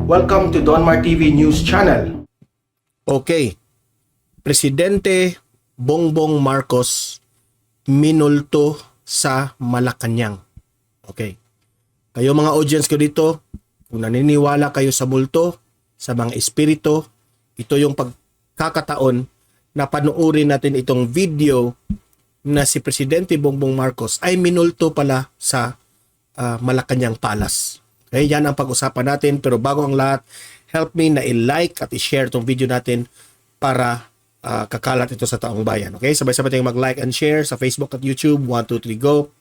Welcome to Donmar TV News Channel. Okay. Presidente Bongbong Marcos minulto sa Malacanang. Okay. Kayo mga audience ko dito, kung naniniwala kayo sa multo, sa mga espiritu, ito yung pagkakataon na panuorin natin itong video na si Presidente Bongbong Marcos ay minulto pala sa Malacanang Palace. Okay, yan ang pag-usapan natin. Pero bago ang lahat, help me na i-like at i-share itong video natin para kakalat ito sa taong bayan. Okay, sabay-sabay tayong mag-like and share sa Facebook at YouTube. 1, 2, 3, go!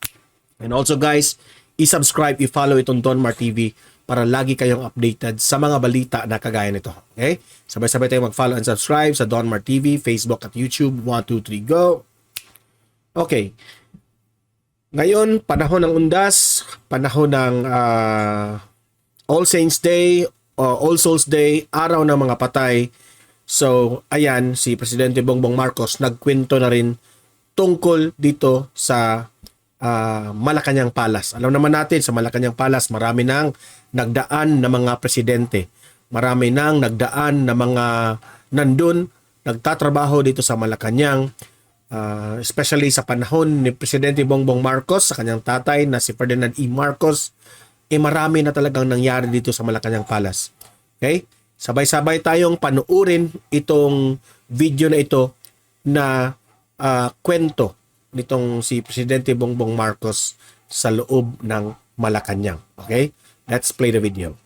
And also guys, i-subscribe, i-follow itong Donmar TV para lagi kayong updated sa mga balita na kagaya nito. Okay, sabay-sabay tayong mag-follow and subscribe sa Donmar TV, Facebook at YouTube. 1, 2, 3, go! Okay. Ngayon, panahon ng undas, panahon ng All Saints Day, All Souls Day, araw ng mga patay. So, ayan, si Presidente Bongbong Marcos nagkwento na rin tungkol dito sa Malacanang Palace. Alam naman natin, sa Malacanang Palace, marami nang nagdaan na mga presidente. Marami nang nagdaan na mga nandun, nagtatrabaho dito sa Malacanang. Especially sa panahon ni Presidente Bongbong Marcos sa kanyang tatay na si Ferdinand E. Marcos, marami na talagang nangyari dito sa Malacanang Palace. Okay? Sabay-sabay tayong panuurin itong video na ito na kwento nitong si Presidente Bongbong Marcos sa loob ng Malacanang. Okay? Let's play the video.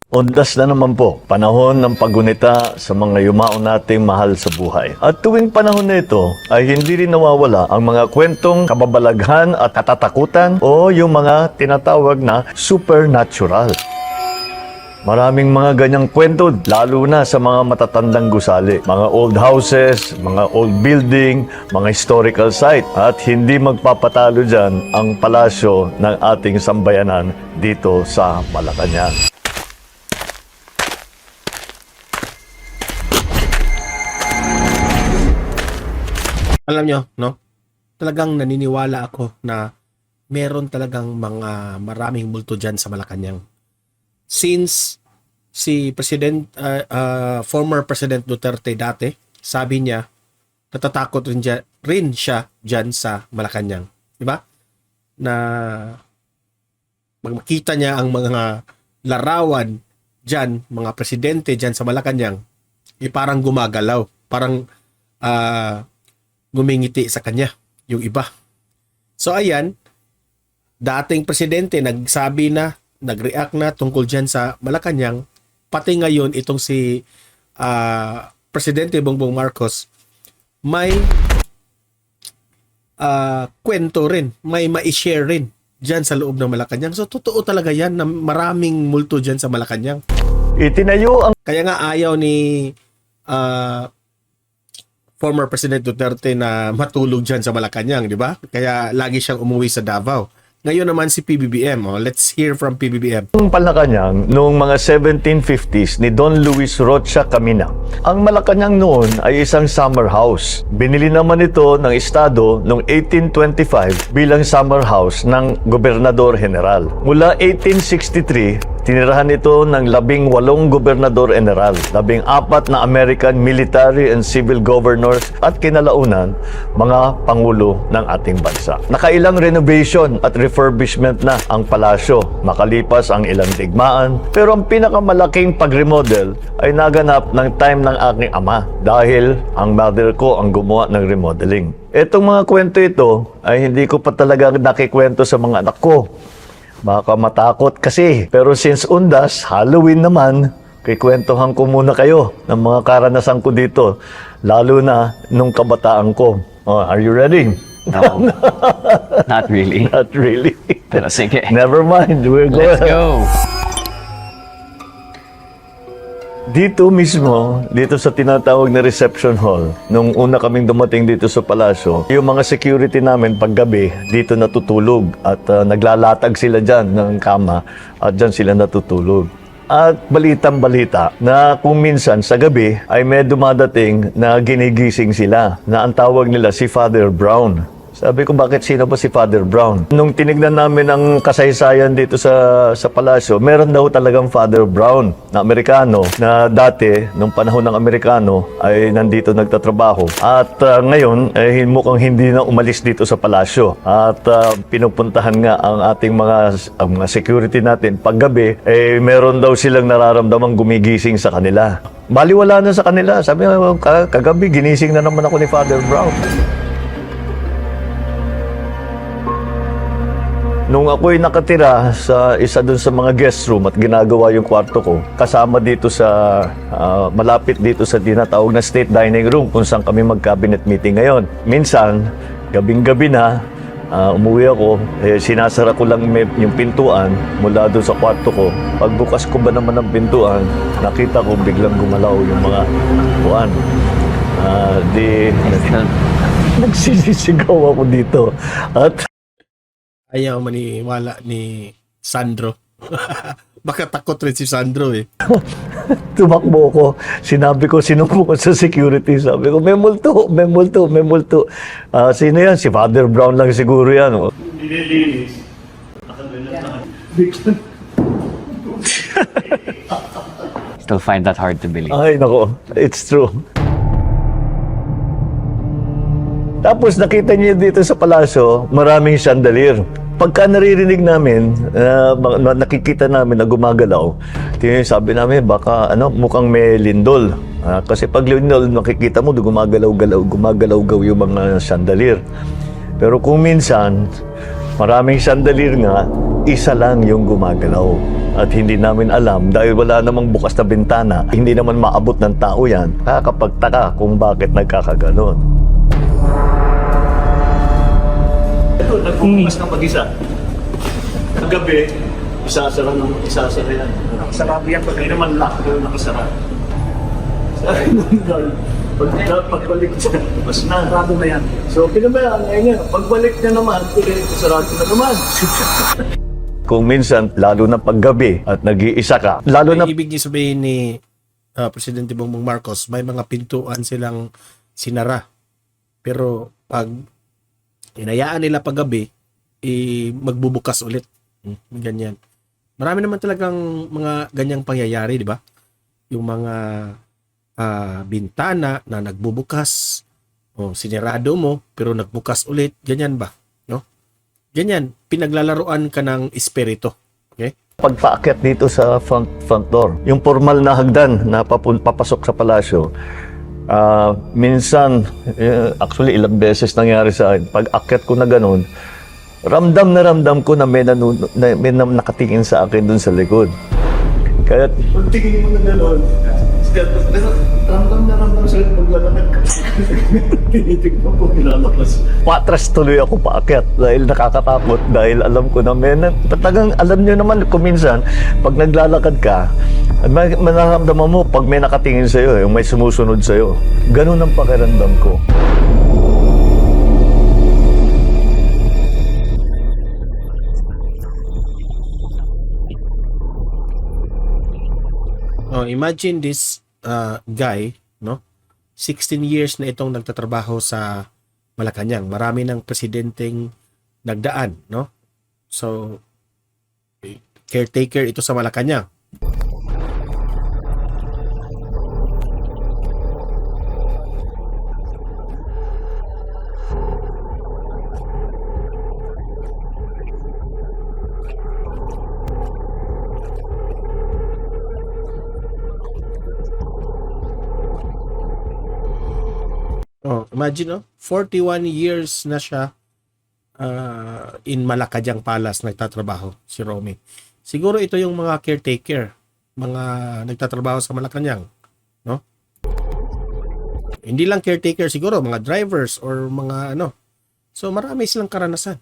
Undas na naman po, panahon ng paggunita sa mga yumao nating mahal sa buhay. At tuwing panahon na ito ay hindi rin nawawala ang mga kwentong kababalaghan at katatakutan o yung mga tinatawag na supernatural. Maraming mga ganyang kwento, lalo na sa mga matatandang gusali. Mga old houses, mga old building, mga historical site. At hindi magpapatalo dyan ang palasyo ng ating sambayanan dito sa Malacanang. Alam nyo, no? Talagang naniniwala ako na meron talagang maraming multo dyan sa Malacanang. Since si former President Duterte dati, sabi niya, natatakot rin siya dyan sa Malacanang. Diba? Na makita niya ang mga larawan dyan, mga presidente dyan sa Malacanang, parang gumagalaw. Parang ngumingiti sa kanya, yung iba. So ayan, dating presidente nag-react na tungkol dyan sa Malacanang, pati ngayon itong si Presidente Bongbong Marcos, may kwento rin, may ma-share rin dyan sa loob ng Malacanang. So totoo talaga yan na maraming multo dyan sa Malacanang. Itinayo ang Kaya nga ayaw ni former President Duterte na matulog dyan sa Malacanang, di ba? Kaya lagi siyang umuwi sa Davao. Ngayon naman si PBBM. Let's hear from PBBM. Malacanang noong mga 1750s ni Don Luis Rocha Camina. Ang Malacanang noon ay isang summer house. Binili naman ito ng Estado noong 1825 bilang summer house ng Gobernador General. Mula 1863, tinirahan ito ng 18 gobernador general, 14 na American military and civil governors at kinalaunan mga pangulo ng ating bansa. Nakailang renovation at refurbishment na ang palasyo, makalipas ang ilang digmaan, pero ang pinakamalaking pag-remodel ay naganap ng time ng aking ama dahil ang mother ko ang gumawa ng remodeling. Etong mga kwento ito ay hindi ko pa talaga nakikwento sa mga anak ko. Baka matakot kasi. Pero since undas, Halloween naman, kikwentuhan ko muna kayo ng mga karanasan ko dito. Lalo na nung kabataan ko. Oh, are you ready? No, not really. Not really. Pero sige. Never mind. Let's go. Dito mismo, dito sa tinatawag na reception hall, nung una kaming dumating dito sa palasyo, yung mga security namin paggabi, dito natutulog at naglalatag sila dyan ng kama at dyan sila natutulog. At balitang-balita na kung minsan sa gabi ay may dumadating na ginigising sila na ang tawag nila si Father Brown. Sabi ko, bakit sino ba si Father Brown? Nung tinignan namin ang kasaysayan dito sa palasyo, meron daw talagang Father Brown na Amerikano na dati, nung panahon ng Amerikano, ay nandito nagtatrabaho. At ngayon, ay mukhang hindi na umalis dito sa palasyo. At pinupuntahan nga ang ating mga security natin. Paggabi, meron daw silang nararamdamang gumigising sa kanila. Baliwala na sa kanila. Sabi nga, kagabi, ginising na naman ako ni Father Brown. Nung ako'y nakatira sa isa dun sa mga guest room at ginagawa yung kwarto ko, kasama dito sa, malapit dito sa tinatawag na state dining room kung saan kami mag-cabinet meeting ngayon. Minsan, gabing-gabi na, umuwi ako, sinasara ko lang yung pintuan mula doon sa kwarto ko. Pagbukas ko ba naman ng pintuan, nakita ko biglang gumalaw yung mga buwan. Nagsisisigaw ako dito. At Ayaw maniwala ni Sandro. Baka takot rin si Sandro eh. tumakbo ko. Sinabi ko, sinubo ko sa security. Sabi ko, may multo, may multo, may multo. Sino yan? Si Father Brown lang siguro yan. Oh. Still find that hard to believe. Ay, nako. It's true. Tapos nakita niyo dito sa palasyo, maraming chandelier. Pagka naririnig namin, nakikita namin na gumagalaw, sabi namin, baka mukhang may lindol. Kasi pag lindol, nakikita mo, gumagalaw-gaw yung mga chandelier. Pero kung minsan, maraming chandelier nga, isa lang yung gumagalaw. At hindi namin alam, dahil wala namang bukas na bintana, hindi naman maabot ng tao yan, nakakapagtaka kung bakit nagkakaganon. Ito, nagbubukas ng mag-isa. Kagabi, isasara yan. Sarado yan, pag naman lock, pero nakasara. Pagbalik siya, mas narado na yan. So, pinabayaan ngayon yan. Pagbalik niya naman, sarado na naman. Kung minsan, lalo na paggabi at nag-iisa ka, lalo na... Ibig niya sabihin ni Presidente Bongbong Marcos, may mga pintuan silang sinara. Pero pag inayaan nila paggabi, magbubukas ulit. Ganyan. Marami naman talagang mga ganyang pangyayari, di ba? Yung mga bintana na nagbubukas, sinirado mo, pero nagbukas ulit. Ganyan ba? No? Ganyan. Pinaglalaruan ka ng espiritu. Okay? Pagpaakyat dito sa front door, yung formal na hagdan na papasok sa palasyo, minsan, actually ilang beses nangyari sa akin, pag akyat ko na ganun, ramdam ko na may nakatingin sa akin dun sa likod. Kaya, pag tingin mo na ganun, ramdam sa akin paglalakad ka. Tinitignan ko, nilalabas. Patras tuloy ako paakyat dahil nakakatakot, dahil alam ko na talagang alam nyo naman kung minsan, pag naglalakad ka, manaramdaman mo pag may nakatingin sa'yo, yung may sumusunod sa'yo. Ganun ang pakiramdam ko. Imagine this guy, no? 16 years na itong nagtatrabaho sa Malacanang. Marami ng presidenteng nagdaan, no? So, caretaker ito sa Malacanang. Imagine, 41 years na siya in Malacanang Palace nagtatrabaho si Romy. Siguro ito yung mga caretaker, mga nagtatrabaho sa Malacanang, no? Hindi lang caretaker, siguro mga drivers or mga So marami silang karanasan.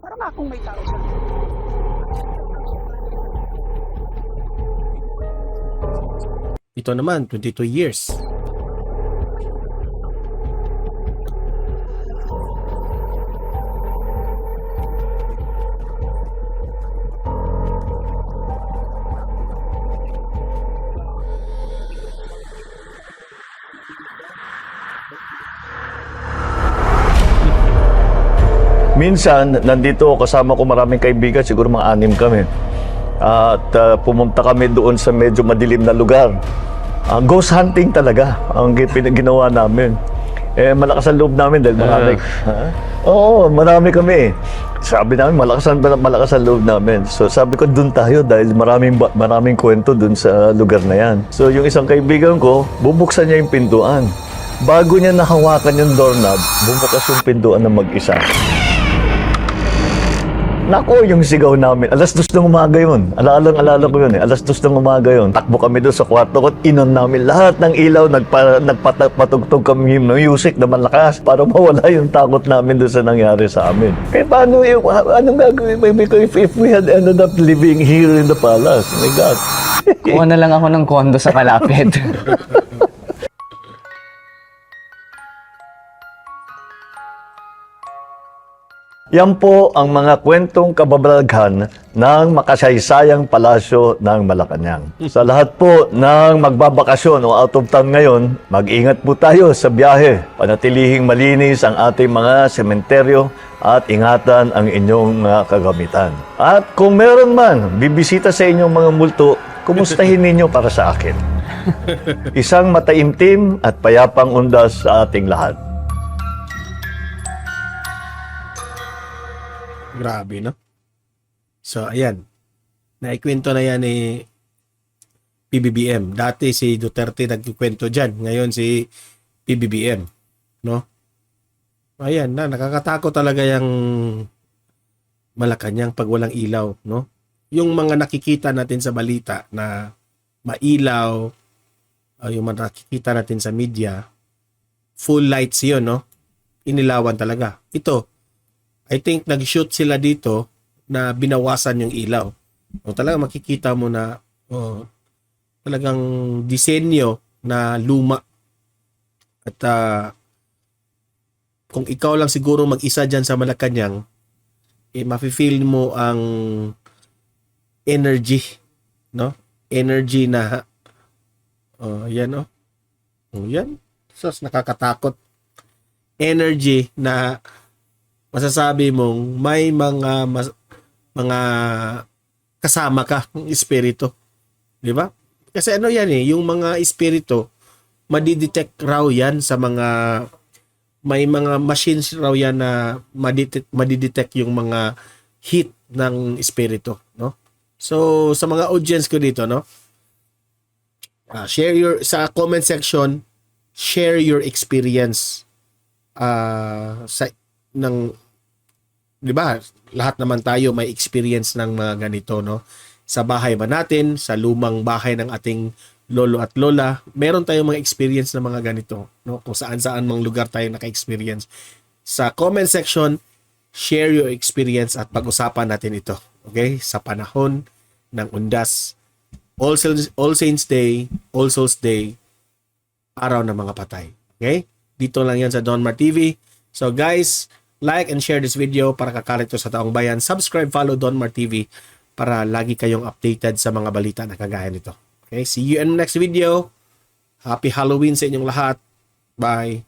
Parang akong may tao sa Ito naman, 22 years. Minsan, nandito kasama ko maraming kaibigan, siguro mga 6 kami. At pumunta kami doon sa medyo madilim na lugar. Ghost hunting talaga ang ginawa namin. Malakas ang loob namin dahil marami. Oo, marami kami. Sabi namin, malakas ang loob namin. So sabi ko, dun tayo dahil maraming kwento dun sa lugar na yan. So yung isang kaibigan ko, bubuksan niya yung pintuan. Bago niya nahawakan yung doorknob, bumukas yung pintuan ng mag-isa. Nako, yung sigaw namin. 2:00 ng umaga yun. Alala ko yun eh. 2:00 ng umaga yun. Takbo kami doon sa kwarto ko. Inon namin lahat ng ilaw. Nagpatugtog kami yung music na malakas para mawala yung takot namin doon sa nangyari sa amin. Paano yung, anong gagawin? If we had ended up living here in the palace. Oh my God. Kuha na lang ako ng kondo sa kalapit. Yan po ang mga kwentong kababalaghan ng makasaysayang palasyo ng Malacanang. Sa lahat po ng magbabakasyon o out of town ngayon, mag-ingat po tayo sa biyahe. Panatilihing malinis ang ating mga sementeryo at ingatan ang inyong mga kagamitan. At kung meron man bibisita sa inyong mga multo, kumustahin ninyo para sa akin. Isang mataimtim at payapang undas sa ating lahat. Grabe, no? So, ayan. Naikwento na yan ni PBBM. Dati si Duterte nagkikwento dyan. Ngayon si PBBM. No? Ayan na. Nakakatakot talaga yung Malacanang pag walang ilaw. No? Yung mga nakikita natin sa balita na mailaw, yung mga nakikita natin sa media, full lights yun, no? Inilawan talaga. Ito, I think nag-shoot sila dito na binawasan yung ilaw. O talaga makikita mo na talagang disenyo na luma. At kung ikaw lang siguro mag-isa dyan sa Malacanang, mafe-feel mo ang energy, no? Energy na yan, yan. Sos, nakakatakot. Energy na masasabi mong may mga kasama ka ng espiritu. Di ba? Kasi ano yan yung mga espiritu, madidetect raw yan sa may mga machines raw yan na madidetect yung mga heat ng espiritu, no? So, sa mga audience ko dito, no? Sa comment section, share your experience di ba? Lahat naman tayo may experience ng mga ganito, no? Sa bahay ba natin, sa lumang bahay ng ating lolo at lola, meron tayong mga experience ng mga ganito, no? Kung saan-saan mang lugar tayo naka-experience. Sa comment section, share your experience at pag-usapan natin ito, okay? Sa panahon ng undas, All Saints Day, All Souls Day, araw ng mga patay. Okay? Dito lang yan sa Donmar TV. So guys, like and share this video para kakalito sa taong bayan. Subscribe, follow Donmar TV para lagi kayong updated sa mga balita na kagaya nito. Okay? See you in the next video. Happy Halloween sa inyong lahat. Bye.